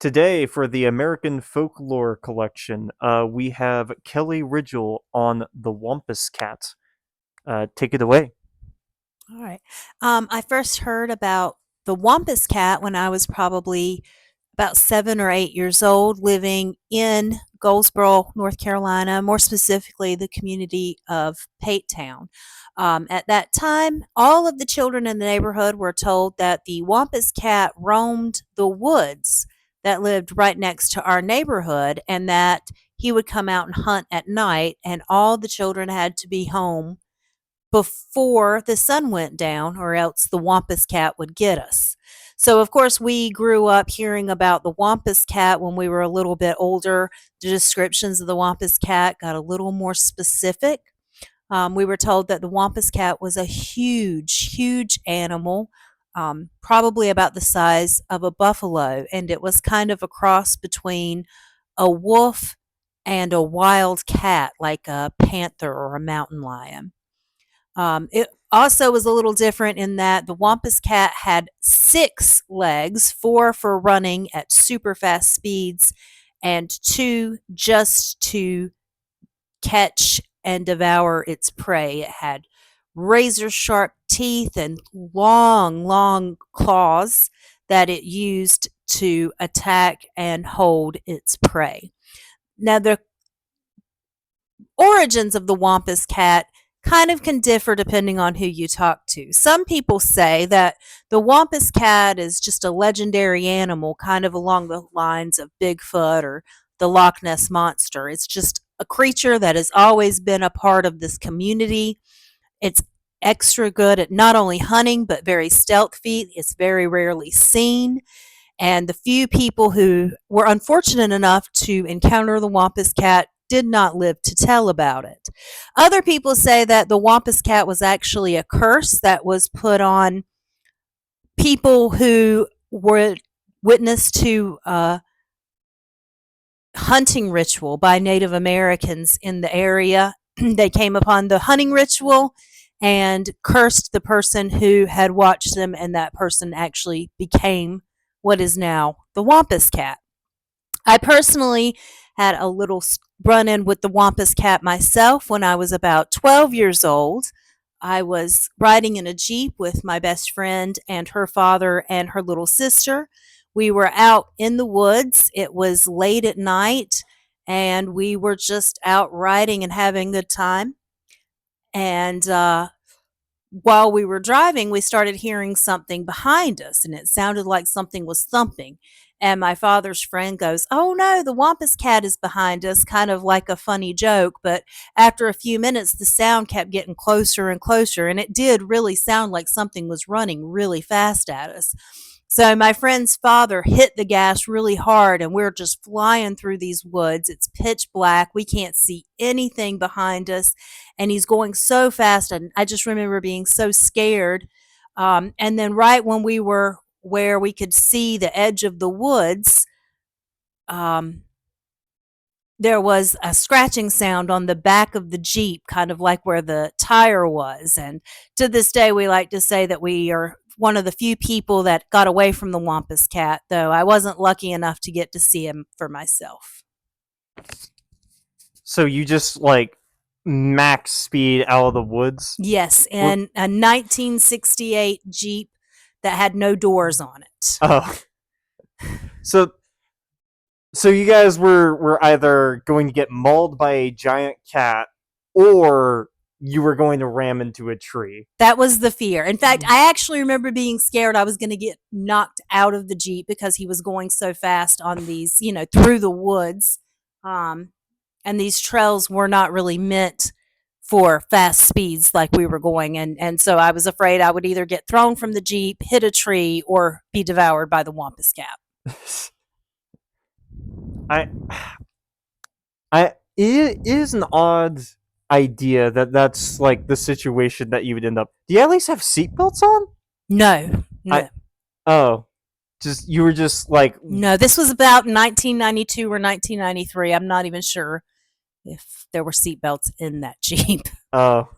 Today, for the American Folklore Collection, we have Kelly Ridgel on the Whompuscat. Take it away. All right. I first heard about the Wampus Cat when I was probably about 7 or 8 years old, living in Goldsboro, North Carolina, more specifically the community of Patetown. At that time, all of the children in the neighborhood were told that the Wampus Cat roamed the woods that lived right next to our neighborhood and that he would come out and hunt at night, and all the children had to be home before the sun went down, or else the Wampus Cat would get us. So, of course, we grew up hearing about the Wampus Cat when we were a little bit older. The descriptions of the Wampus Cat got a little more specific. We were told that the Wampus Cat was a huge, huge animal, probably about the size of a buffalo, and it was kind of a cross between a wolf and a wild cat, like a panther or a mountain lion. It also was a little different in that the Wampus Cat had 6 legs, 4 for running at super fast speeds, and 2 just to catch and devour its prey. It had razor sharp teeth and long, long claws that it used to attack and hold its prey. Now, the origins of the Wampus Cat kind of can differ depending on who you talk to. Some people say that the Wampus Cat is just a legendary animal, kind of along the lines of Bigfoot or the Loch Ness Monster. It's just a creature that has always been a part of this community. It's extra good at not only hunting, but very stealth feat. It's very rarely seen. And the few people who were unfortunate enough to encounter the Wampus Cat did not live to tell about it. Other people say that the Wampus Cat was actually a curse that was put on people who were witness to a hunting ritual by Native Americans in the area. They came upon the hunting ritual and cursed the person who had watched them, and that person actually became what is now the Wampus Cat. I personally had a little run in with the Wampus Cat myself when I was about 12 years old. I was riding in a Jeep with my best friend and her father and her little sister. We were out in the woods. It was late at night, and we were just out riding and having a good time. And while we were driving, we started hearing something behind us, and it sounded like something was thumping. And my father's friend goes, "Oh no, the Wampus Cat is behind us," kind of like a funny joke. But after a few minutes, the sound kept getting closer and closer, and it did really sound like something was running really fast at us. So my friend's father hit the gas really hard, and we're just flying through these woods. It's pitch black. We can't see anything behind us, and he's going so fast. And I just remember being so scared. And then, right when we were where we could see the edge of the woods, um, there was a scratching sound on the back of the Jeep, kind of like where the tire was. And to this day, we like to say that we are one of the few people that got away from the Wampus Cat, though I wasn't lucky enough to get to see him for myself. So you just like max speed out of the woods? Yes, Were- in a 1968 Jeep that had no doors on it. Oh, so you guys were either going to get mauled by a giant cat, or you were going to ram into a tree. That was the fear. In fact, I actually remember being scared I was going to get knocked out of the Jeep because he was going so fast on these, through the woods. Um, and these trails were not really meant for fast speeds like we were going. And so I was afraid I would either get thrown from the Jeep, hit a tree, or be devoured by the Wampus Cat. I it is an odd idea that that's like the situation that you would end up. Do you at least have seatbelts on? No, I no, oh, just you were just like no. This was about 1992 or 1993. I'm not even sure if there were seatbelts in that Jeep. oh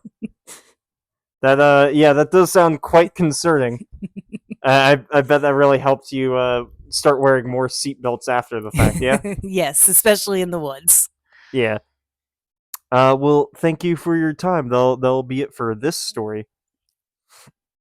that yeah, that does sound quite concerning. I bet that really helped you start wearing more seatbelts after the fact. Yeah, Yes, especially in the woods. yeah. Well, thank you for your time. That'll be it for this story.